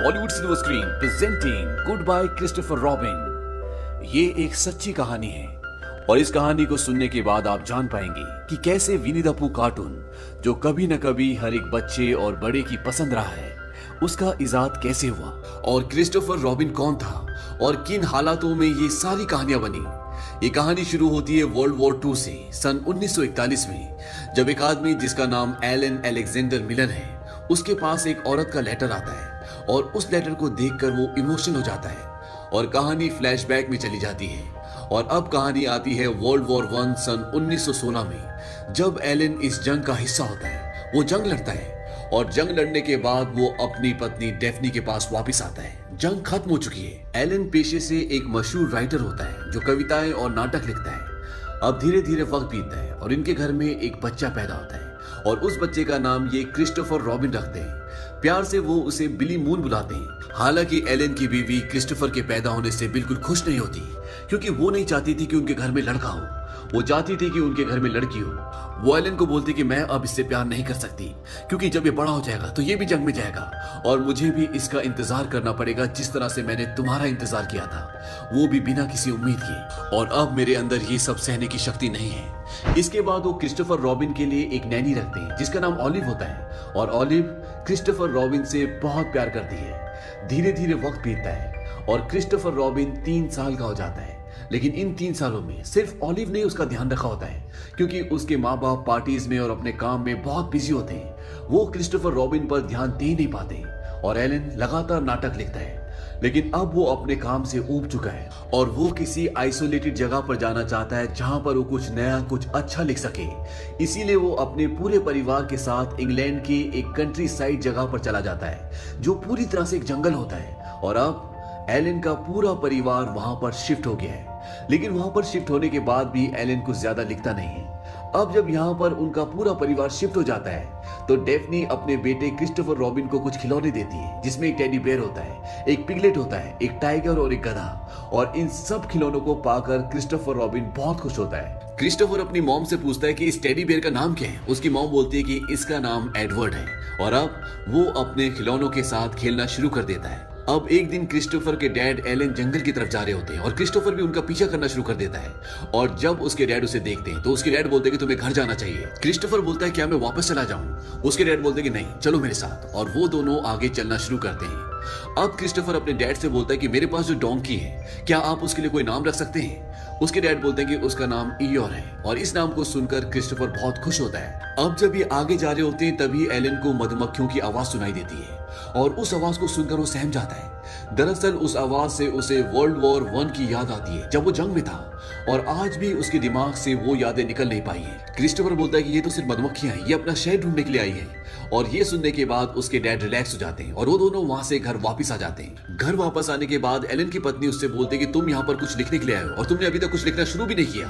Bollywood silver screen presenting good bye Christopher robin. ये एक सच्ची कहानी है और इस कहानी को सुनने के बाद आप जान पाएंगे कि कैसे विनी द पूह कार्टून, जो कभी न कभी हर एक बच्चे और बड़े की पसंद रहा है, उसका इजाद कैसे हुआ और क्रिस्टोफर रॉबिन कौन था और किन हालातों में ये सारी कहानियां बनी। ये कहानी शुरू होती है वर्ल्ड वॉर 2 से सन 1941 में, जब एक आदमी जिसका नाम एलन अलेक्जेंडर मिलर है, उसके पास एक औरत का लेटर आता है और उस लेटर को देखकर वो इमोशनल हो जाता है और कहानी फ्लैशबैक में चली जाती है। और अब कहानी आती है वर्ल्ड वॉर 1 सन 1916 में, जब एलन इस जंग का हिस्सा होता है। वो जंग लड़ता है और जंग लड़ने के बाद वो अपनी पत्नी डेफनी के पास वापस आता है। जंग खत्म हो चुकी है। एलन पेशे से एक मशहूर राइटर होता है जो कविताएं और नाटक लिखता है। अब धीरे धीरे वक्त बीतता है और इनके घर में एक बच्चा पैदा होता है और उस बच्चे का नाम ये क्रिस्टोफर रॉबिन रखते हैं। प्यार से वो उसे बिली मून बुलाते हैं। हालांकि एलन की बीवी क्रिस्टोफर के पैदा होने से बिल्कुल खुश नहीं होती, क्योंकि वो नहीं चाहती थी कि उनके घर में लड़का हो, वो चाहती थी कि उनके घर में लड़की हो। वो एलन को बोलती कि मैं अब इससे प्यार नहीं कर सकती, क्योंकि जब ये बड़ा हो जाएगा तो ये भी जंग में जाएगा और मुझे भी इसका इंतजार करना पड़ेगा जिस तरह से मैंने तुम्हारा इंतजार किया था, वो भी बिना किसी उम्मीद के। और अब मेरे अंदर ये सब सहने की शक्ति नहीं है। इसके बाद वो क्रिस्टोफर रॉबिन के लिए एक नैनी रखते हैं जिसका नाम ऑलिव होता है और ऑलिव क्रिस्टोफर रॉबिन से बहुत प्यार करती है। धीरे धीरे वक्त बीतता है और क्रिस्टोफर रॉबिन 3 साल का हो जाता है। लेकिन इन 3 सालों में सिर्फ ऑलिव ने उसका ध्यान रखा होता है, क्योंकि उसके माँ बाप पार्टीज में और अपने काम में बहुत बिजी होते हैं। वो क्रिस्टोफर रॉबिन पर ध्यान दे नहीं पाते और एलन लगातार नाटक लिखता है। लेकिन अब वो अपने काम से ऊब चुका है और वो किसी आइसोलेटेड जगह पर जाना चाहता है जहां पर वो कुछ नया, कुछ अच्छा लिख सके। इसीलिए वो अपने पूरे परिवार के साथ इंग्लैंड की एक कंट्री साइड जगह पर चला जाता है, जो पूरी तरह से एक जंगल होता है। और अब एलन का पूरा परिवार वहां पर शिफ्ट हो गया है। लेकिन वहां पर शिफ्ट होने के बाद भी एलन कुछ ज्यादा लिखता नहीं है। अब जब यहाँ पर उनका पूरा परिवार शिफ्ट हो जाता है तो डेफनी अपने बेटे क्रिस्टोफर रॉबिन को कुछ खिलौने देती है, जिसमें एक टेडी बेयर होता है, एक पिगलेट होता है, एक टाइगर और एक गधा। और इन सब खिलौनों को पाकर क्रिस्टोफर रॉबिन बहुत खुश होता है। क्रिस्टोफर अपनी मॉम से पूछता है कि इस टेडी बेयर का नाम क्या है। उसकी मॉम बोलती है कि इसका नाम एडवर्ड है। और अब वो अपने खिलौनों के साथ खेलना शुरू कर देता है। अब एक दिन क्रिस्टोफर के डैड एलन जंगल की तरफ जा रहे होते हैं और क्रिस्टोफर भी उनका पीछा करना शुरू कर देता है। और जब उसके डैड उसे देखते हैं तो उसके डैड बोलते हैं कि तुम्हें घर जाना चाहिए। क्रिस्टोफर बोलता है क्या मैं वापस चला जाऊं? उसके डैड बोलते हैं कि नहीं, चलो मेरे साथ। और वो दोनों आगे चलना शुरू करते हैं। अब क्रिस्टोफर अपने डैड से बोलता है कि मेरे पास जो डोंकी है, क्या आप उसके लिए कोई नाम रख सकते हैं? उसके डैड बोलते हैं कि उसका नाम ईयोर है। और इस नाम को सुनकर क्रिस्टोफर बहुत खुश होता है। अब जब ये आगे जा रहे होते हैं तभी एलन को मधुमक्खियों की आवाज सुनाई देती है और उस आवाज को सुनकर वो सहम जाता है। दरअसल उस आवाज से उसे वर्ल्ड वॉर 1 की याद आती है, जब वो जंग में था और आज भी उसके दिमाग से वो यादें निकल नहीं पाई हैं। क्रिस्टोफर बोलता है कि ये तो सिर्फ मधुमक्खियां हैं, ये अपना शहर ढूंढने के लिए आई है। और ये सुनने के बाद उसके डैड रिलैक्स हो जाते हैं और वो दोनों वहां से घर वापस आ जाते हैं। घर वापस आने के बाद एलन की पत्नी उससे बोलती है कि तुम यहाँ पर कुछ लिखने के लिए आए हो और तुमने अभी तक कुछ लिखना शुरू भी नहीं किया।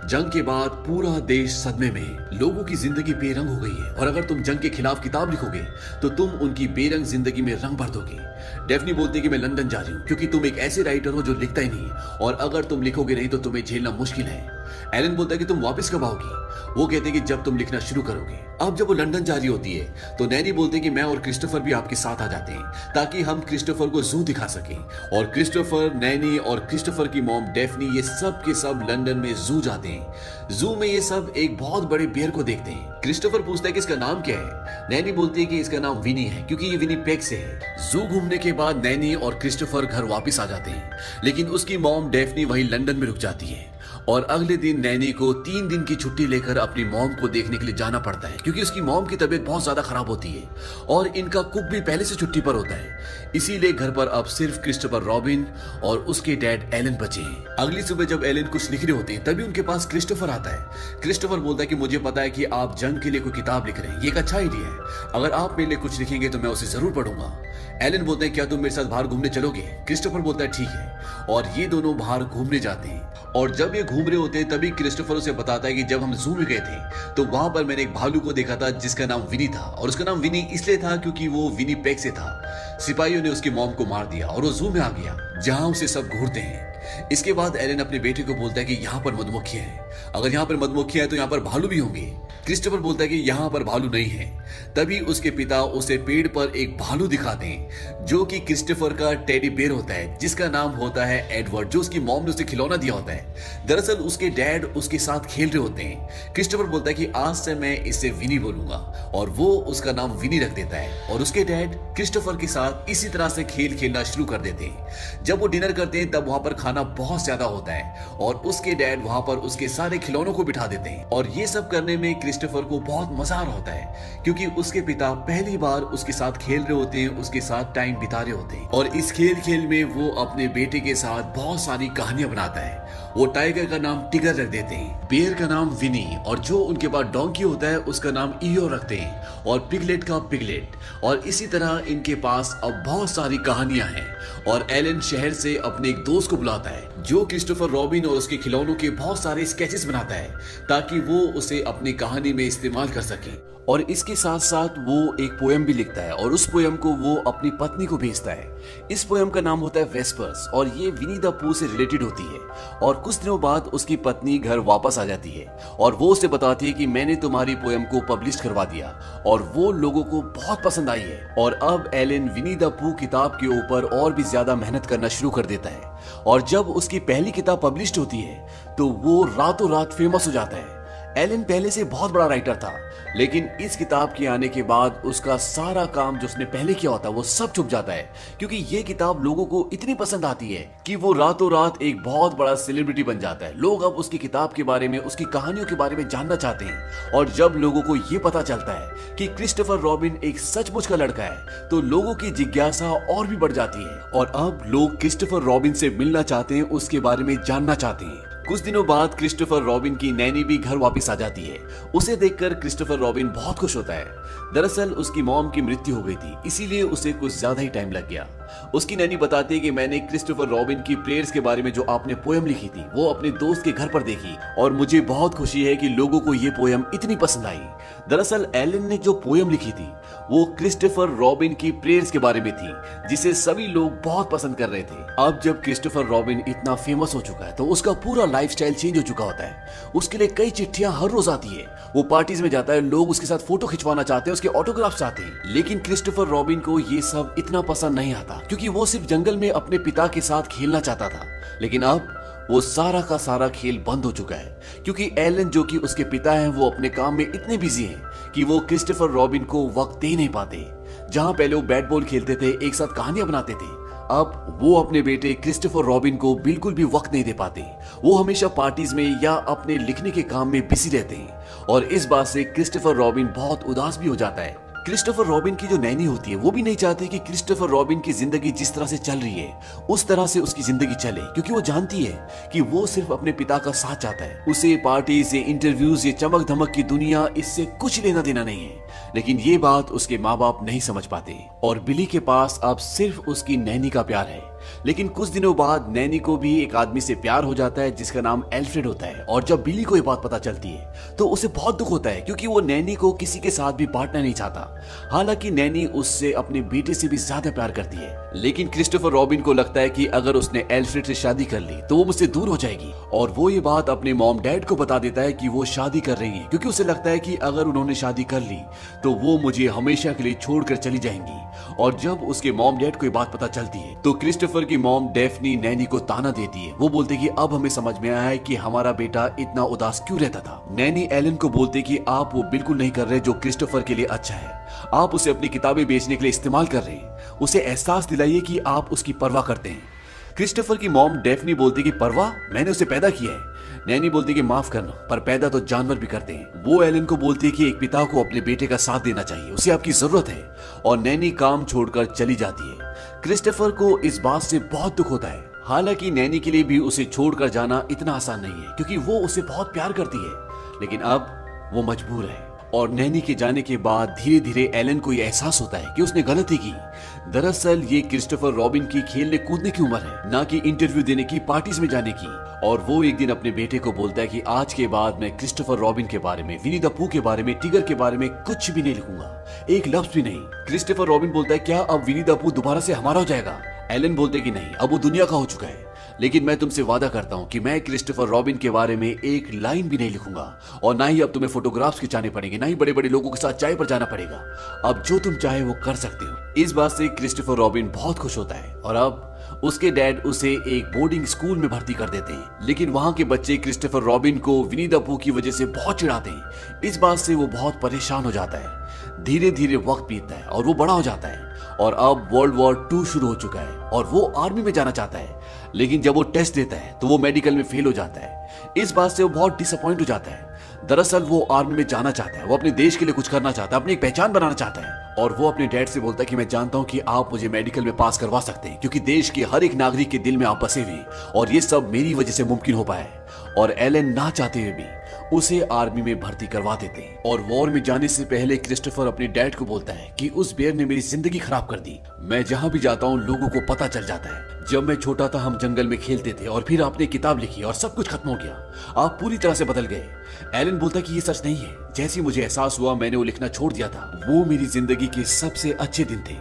जंग के बाद पूरा देश सदमे में, लोगों की जिंदगी बेरंग हो गई है और अगर तुम जंग के खिलाफ किताब लिखोगे तो तुम उनकी बेरंग जिंदगी में रंग भर दोगे। डेफनी बोलती है कि मैं लंदन जा रही हूँ, क्योंकि तुम एक ऐसे राइटर हो जो लिखता ही नहीं और अगर तुम लिखोगे नहीं तो तुम्हें झेलना मुश्किल है। एलन बोलता है कि तुम वापस कब आओगी? वो कहते हैं कि जब तुम लिखना शुरू करोगे। अब जब वो लंदन जा रही होती है तो नैनी बोलते हैं कि मैं और क्रिस्टोफर भी आपके साथ आ जाते हैं ताकि हम क्रिस्टोफर को जू दिखा सकें। और क्रिस्टोफर, नैनी और क्रिस्टोफर की मॉम डेफनी ये सब के सब लंदन में जू जाते हैं। जू में ये सब एक बहुत बड़े बेयर को देखते हैं। क्रिस्टोफर पूछता है कि इसका नाम क्या है? नैनी बोलती है कि इसका नाम विनी है, क्योंकि ये विनीपेग से है। जू घूमने के बाद नैनी और क्रिस्टोफर घर वापस आ जाते हैं, लेकिन उसकी मॉम डेफनी वहीं लंदन में रुक जाती है। और अगले दिन नैनी को 3 दिन की छुट्टी लेकर अपनी मॉम को देखने के लिए जाना पड़ता है, क्योंकि उसकी मॉम की तबीयत बहुत ज्यादा खराब होती है और इनका कुक भी पहले से छुट्टी पर होता है। इसीलिए घर पर अब सिर्फ क्रिस्टोफर रॉबिन और उसके डैड एलन बचे हैं। अगली सुबह जब एलन कुछ लिख रहे होते हैं तभी उनके पास क्रिस्टोफर आता है। क्रिस्टोफर बोलता है कि मुझे पता है कि आप जंग के लिए कोई किताब लिख रहे हैं, ये एक अच्छा आइडिया है। अगर आप मेरे लिए कुछ लिखेंगे तो मैं उसे जरूर पढ़ूंगा। एलन बोलते हैं क्या तुम मेरे साथ बाहर घूमने चलोगे? क्रिस्टोफर बोलता है ठीक है। और ये दोनों बाहर घूमने जाते हैं। और जब ये घूम रहे होते हैं तभी क्रिस्टोफर उसे बताता है कि जब हम जू में गए थे तो वहां पर मैंने एक भालू को देखा था जिसका नाम विनी था। और उसका नाम विनी इसलिए था क्योंकि वो विनीपेग से था। सिपाहियों ने उसकी मॉम को मार दिया और वो जू में आ गया, जहां उसे सब घूरते हैं। इसके बाद एलन अपने बेटे को बोलता है कि यहाँ पर मधुमक्खियां हैं अगर यहाँ पर मधुमक्खियां हैं तो यहाँ पर भालू भी होंगे। क्रिस्टोफर बोलता है कि यहाँ पर भालू नहीं है। तभी उसके पिता उसे पेड़ पर एक भालू दिखाते हैं जो कि क्रिस्टोफर का टेडी बेयर होता है, जिसका नाम होता है एडवर्ड, जो उसकी मॉम ने उसे खिलौना दिया होता है। दरअसल उसके डैड उसके साथ खेल रहे होते हैं। क्रिस्टोफर बोलता है कि आज से मैं इसे विनी बोलूंगा और वो उसका नाम विनी रख देता है। और उसके डैड क्रिस्टोफर के साथ इसी तरह से खेल खेलना शुरू कर देते हैं। जब वो डिनर करते हैं तब वहां पर खाना बहुत ज्यादा होता है और उसके डैड वहां पर उसके सारे खिलौनों को बिठा देते हैं। और ये सब करने में क्रिस्टोफर को बहुत मजा आ रहा होता है क्योंकि उसके पिता पहली बार उसके साथ खेल रहे होते हैं, उसके साथ टाइम बिता रहे होते हैं। और इस खेल में वो अपने बेटे के साथ बहुत सारी कहानियां बनाता है। वो टाइगर का नाम टिगर रख देते हैं, बेयर का नाम विनी, और जो उनके पास डोंकी होता है उसका नाम ईयो रखते हैं, और पिगलेट का पिगलेट। और इसी तरह इनके पास अब बहुत सारी कहानियां हैं। और एलन शहर से अपने एक दोस्त को बुलाता है जो क्रिस्टोफर रॉबिन और उसके खिलौनों के बहुत सारे स्केचेस बनाता है ताकि वो उसे अपनी कहानी में इस्तेमाल कर सके। और इसके साथ साथ वो एक पोएम भी लिखता है और उस पोएम को वो अपनी पत्नी को भेजता है। इस पोएम का नाम होता है वेस्पर्स और ये विनी द पू से रिलेटेड होती है। और कुछ दिनों बाद उसकी पत्नी घर वापस आ जाती है और वो उसे बताती है कि मैंने तुम्हारी पोएम को पब्लिश करवा दिया और वो लोगों को बहुत पसंद आई है। और अब एलन विनी द पू किताब के ऊपर और भी ज्यादा मेहनत करना शुरू कर देता है। और जब उसकी पहली किताब पब्लिश होती है तो वो रातों रात फेमस हो जाता है। एलन पहले से बहुत बड़ा राइटर था, लेकिन इस किताब के आने के बाद उसका सारा काम जो उसने पहले किया होता है वो सब छुप जाता है क्योंकि ये किताब लोगों को इतनी पसंद आती है कि वो रातों रात एक बहुत बड़ा सेलिब्रिटी बन जाता है। लोग अब उसकी किताब के बारे में, उसकी कहानियों के बारे में जानना चाहते हैं। और जब लोगों को ये पता चलता है कि क्रिस्टोफर रॉबिन एक सचमुच का लड़का है तो लोगों की जिज्ञासा और भी बढ़ जाती है और अब लोग क्रिस्टोफर रॉबिन से मिलना चाहते हैं, उसके बारे में जानना चाहते हैं। कुछ दिनों बाद क्रिस्टोफर रॉबिन की नैनी भी घर वापस आ जाती है। उसे देखकर क्रिस्टोफर रॉबिन बहुत खुश होता है। दरअसल उसकी मॉम की मृत्यु हो गई थी, इसीलिए उसे कुछ ज्यादा ही टाइम लग गया। उसकी नैनी बताती है कि मैंने क्रिस्टोफर रॉबिन की प्रेयर्स के बारे में जो आपने पोएम लिखी थी वो अपने दोस्त के घर पर देखी और मुझे बहुत खुशी है कि लोगों को ये पोएम इतनी पसंद आई। दरअसल एलन ने जो पोएम लिखी थी वो क्रिस्टोफर रॉबिन की प्रेयर्स के बारे में थी जिसे सभी लोग बहुत पसंद कर रहे थे। अब जब क्रिस्टोफर रॉबिन इतना फेमस हो चुका है तो उसका पूरा लाइफस्टाइल चेंज हो चुका होता है। उसके लिए कई चिट्ठियां हर रोज आती है, वो पार्टीज में जाता है, लोग उसके साथ फोटो खिंचवाना चाहते हैं, उसके ऑटोग्राफ चाहते हैं। लेकिन क्रिस्टोफर रॉबिन को ये सब इतना पसंद नहीं आता क्योंकि वो सिर्फ जंगल में अपने पिता के साथ खेलना चाहता था। लेकिन अब वो सारा का सारा खेल बंद हो चुका है क्योंकि एलन जो कि उसके पिता हैं वो अपने काम में इतने बिजी हैं कि वो क्रिस्टोफर रॉबिन को वक्त दे नहीं पाते। जहां पहले वो बैट बॉल खेलते थे, एक साथ कहानियां बनाते थे, अब वो अपने बेटे क्रिस्टोफर रॉबिन को बिल्कुल भी वक्त नहीं दे पाते। वो हमेशा पार्टीज में या अपने लिखने के काम में बिजी रहते हैं और इस बात से क्रिस्टोफर रॉबिन बहुत उदास भी हो जाता है। क्रिस्टोफर रॉबिन की जो नैनी होती है वो भी नहीं चाहती कि क्रिस्टोफर रॉबिन की जिंदगी जिस तरह से चल रही है उस तरह से उसकी जिंदगी चले क्योंकि वो जानती है कि वो सिर्फ अपने पिता का साथ चाहता है। उसे पार्टीज, ये इंटरव्यूज, ये चमक धमक की दुनिया, इससे कुछ लेना देना नहीं है। लेकिन ये बात उसके माँ बाप नहीं समझ पाते और बिली के पास अब सिर्फ उसकी नैनी का प्यार है। लेकिन कुछ दिनों बाद नैनी को भी एक आदमी से प्यार हो जाता है जिसका नाम एल्फ्रेड होता है। और जब बिली को ये बात पता चलती है तो उसे बहुत दुख होता है क्योंकि वो नैनी को किसी के साथ भी बांटना नहीं चाहता। हालांकि नैनी उससे अपने बेटे से भी ज्यादा प्यार करती है। लेकिन क्रिस्टोफर रॉबिन को लगता है कि अगर उसने एल्फ्रेड से शादी कर ली तो वो मुझसे दूर हो जाएगी और वो ये बात अपने मॉम डैड को बता देता है कि वो शादी कर रही है क्योंकि उसे लगता है कि अगर उन्होंने शादी कर ली तो वो मुझे हमेशा के लिए छोड़कर चली जाएंगी। और जब उसके मॉम डैड को ये बात पता चलती है तो क्रिस्टोफर की मॉम डेफनी नैनी को ताना देती है। वो बोलते कि अब हमें समझ में आया है कि हमारा बेटा इतना उदास क्यों रहता था। नैनी एलन को बोलते कि आप वो बिल्कुल नहीं कर रहे जो क्रिस्टोफर के लिए अच्छा है, आप उसे अपनी किताबें बेचने के लिए इस्तेमाल कर रहे हैं। उसे एहसास दिलाइए कि आप उसकी परवाह करते हैं। क्रिस्टोफर की मॉम डेफनी बोलती कि परवाह, मैंने उसे पैदा किया है। नैनी बोलती कि माफ करना, पर पैदा तो जानवर भी करते हैं। वो एलन को बोलती है कि एक पिता को अपने बेटे का साथ देना चाहिए, उसे आपकी जरूरत है। और नैनी काम छोड़कर चली जाती है। क्रिस्टोफर को इस बात से बहुत दुख होता है। हालांकि नैनी के लिए भी उसे छोड़कर जाना इतना आसान नहीं है क्योंकि वो उसे बहुत प्यार करती है। लेकिन अब वो मजबूर है। और नैनी के जाने के बाद धीरे धीरे एलन को यह एहसास होता है कि उसने गलती की। दरअसल ये क्रिस्टोफर रॉबिन की खेलने कूदने की उम्र है, ना कि इंटरव्यू देने की, पार्टीज में जाने की। और वो एक दिन अपने बेटे को बोलता है कि आज के बाद मैं क्रिस्टोफर रॉबिन के बारे में, विनी द पू के बारे में, टिगर के बारे में कुछ भी नहीं लिखूंगा, एक लफ्ज भी नहीं। क्रिस्टोफर रॉबिन बोलता है क्या अब विनी द पू दोबारा से हमारा हो जाएगा? एलन बोलते कि नहीं, अब वो दुनिया का हो चुका है। लेकिन मैं तुमसे वादा करता हूं कि मैं क्रिस्टोफर रॉबिन के बारे में एक लाइन भी नहीं लिखूंगा, और ना ही अब तुम्हें फोटोग्राफ्स खिंचाने पड़ेंगे, ना ही बड़े बड़े लोगों के साथ चाय पर जाना पड़ेगा। अब जो तुम चाहे वो कर सकते हो। इस बात से क्रिस्टोफर रॉबिन बहुत खुश होता है और अब उसके डैड उसे एक बोर्डिंग स्कूल में भर्ती कर देते हैं। लेकिन वहां के बच्चे क्रिस्टोफर रॉबिन को विनी द पूह की वजह से बहुत चिढ़ाते हैं। इस बात से वो बहुत परेशान हो जाता है। धीरे धीरे वक्त बीतता है और वो बड़ा हो जाता है और अब वर्ल्ड वॉर 2 शुरू हो चुका है और वो आर्मी में जाना चाहता है। लेकिन जब वो टेस्ट देता है तो वो मेडिकल में फेल हो जाता है। इस बात से वो बहुत डिसअपॉइंट हो जाता है। दरअसल वो आर्मी में जाना चाहता है, वो अपने देश के लिए कुछ करना चाहता है, अपनी एक पहचान बनाना चाहता है। और वो अपने डैड से बोलता है कि मैं जानता हूं कि आप मुझे मेडिकल में पास करवा सकते हैं, क्योंकि देश के हर एक नागरिक के दिल में आप बसे हुए और ये सब मेरी वजह से मुमकिन हो पाया है। और एलन ना चाहते हुए भी उसे आर्मी में भर्ती करवा देते हैं। और वॉर में जाने से पहले क्रिस्टोफर अपने डैड को बोलता है कि उस बेर ने मेरी जिंदगी खराब कर दी। मैं जहां भी जाता हूं लोगों को पता चल जाता है। जब मैं छोटा था हम जंगल में खेलते थे और फिर आपने किताब लिखी और सब कुछ खत्म हो गया। आप पूरी तरह से बदल गए। एलन बोलता कि ये सच नहीं है। जैसे ही मुझे एहसास हुआ मैंने वो लिखना छोड़ दिया था। वो मेरी जिंदगी के सबसे अच्छे दिन थे।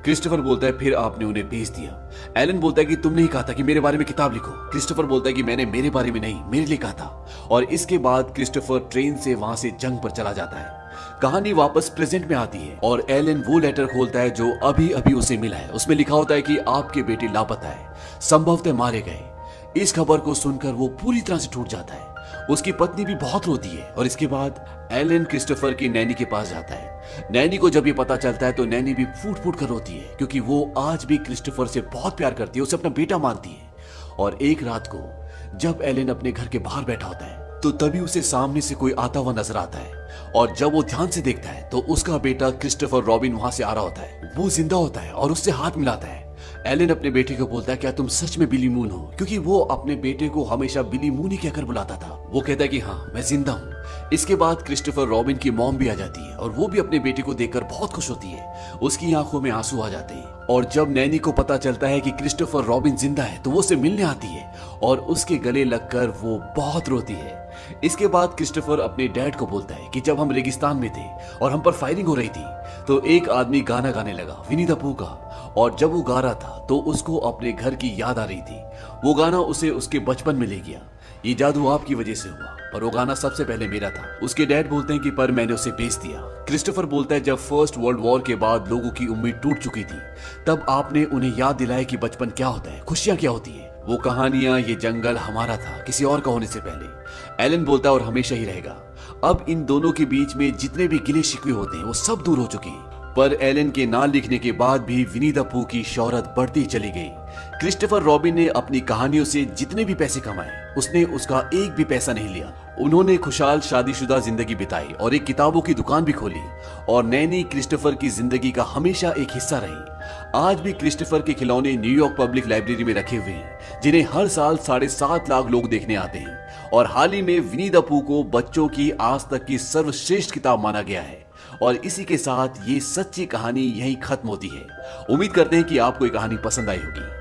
क्रिस्टोफर बोलता है फिर आपने उन्हें बेच दिया। एलन बोलता है कि तुमने ही कहा था कि मेरे बारे में किताब लिखो। क्रिस्टोफर बोलता है कि मैंने मेरे बारे में नहीं, मेरे लिए कहा था। और इसके बाद क्रिस्टोफर ट्रेन से वहां से जंग पर चला जाता है। कहानी वापस प्रेजेंट में आती है और एलन वो लेटर खोलता है जो अभी अभी उसे मिला है। उसमें लिखा होता है कि आपके बेटे लापता है, संभवतः मारे गए। इस खबर को सुनकर वो पूरी तरह से टूट जाता है। उसकी पत्नी भी बहुत रोती है और इसके बाद एलन क्रिस्टोफर की नैनी के पास जाता है। नैनी को जब ये पता चलता है तो नैनी भी फूट फूट कर रोती है, क्योंकि वो आज भी क्रिस्टोफर से बहुत प्यार करती है, उसे अपना बेटा मानती है। और एक रात को जब एलन अपने घर के बाहर बैठा होता है तो तभी उसे सामने से कोई आता हुआ नजर आता है। और जब वो ध्यान से देखता है तो उसका बेटा क्रिस्टोफर रॉबिन वहां से आ रहा होता है। वो जिंदा होता है और उससे हाथ मिलाता है। एलन अपने बेटे को बोलता है क्या तुम सच में बिली मून हो, क्योंकि वो अपने बेटे को हमेशा बिली मून ही कहकर बुलाता था। वो कहता है कि हाँ मैं जिंदा हूँ। इसके बाद क्रिस्टोफर रॉबिन की मॉम भी आ जाती है और वो भी अपने बेटे को देखकर बहुत खुश होती है। उसकी आंखों में आंसू आ जाते हैं। और जब नैनी को पता चलता है कि क्रिस्टोफर रॉबिन जिंदा है तो वो उसे मिलने आती है और उसके गले लगकर वो बहुत रोती है। इसके बाद क्रिस्टोफर अपने डैड को बोलता है कि जब हम रेगिस्तान में थे और हम पर फायरिंग हो रही थी तो एक आदमी गाना गाने लगा विनी द पूह का। और जब वो गा रहा था तो उसको अपने घर की याद आ रही थी। वो गाना उसे उसके बचपन में ले गया। ये जादू आपकी वजह से हुआ पर वो गाना सबसे पहले मेरा था। उसके डैड बोलते हैं कि पर मैंने उसे बेच दिया। क्रिस्टोफर बोलता है जब फर्स्ट वर्ल्ड वॉर के बाद लोगों की उम्मीद टूट चुकी थी तब आपने उन्हें याद दिलाया कि बचपन क्या होता है, खुशियां क्या होती है। वो कहानियां, ये जंगल हमारा था किसी और का होने से पहले। एलन बोलता है और हमेशा ही रहेगा। अब इन दोनों के बीच में जितने भी गिले शिकवे होते हैं वो सब दूर हो चुके हैं। पर एलन के ना लिखने के बाद भी विनी द पूह की शोहरत बढ़ती चली गई। क्रिस्टोफर रॉबिन ने अपनी कहानियों से जितने भी पैसे कमाए उसने उसका एक भी पैसा नहीं लिया। उन्होंने खुशहाल शादीशुदा जिंदगी बिताई और एक किताबों की दुकान भी खोली। और नैनी क्रिस्टोफर की जिंदगी का हमेशा एक हिस्सा रही। आज भी क्रिस्टोफर के खिलौने न्यूयॉर्क पब्लिक लाइब्रेरी में रखे हुए हैं, जिन्हें हर साल 7.5 लाख लोग देखने आते हैं। और हाल ही में विनी द पूह को बच्चों की आज तक की सर्वश्रेष्ठ किताब माना गया है। और इसी के साथ ये सच्ची कहानी यहीं खत्म होती है। उम्मीद करते हैं कि आपको ये कहानी पसंद आई होगी।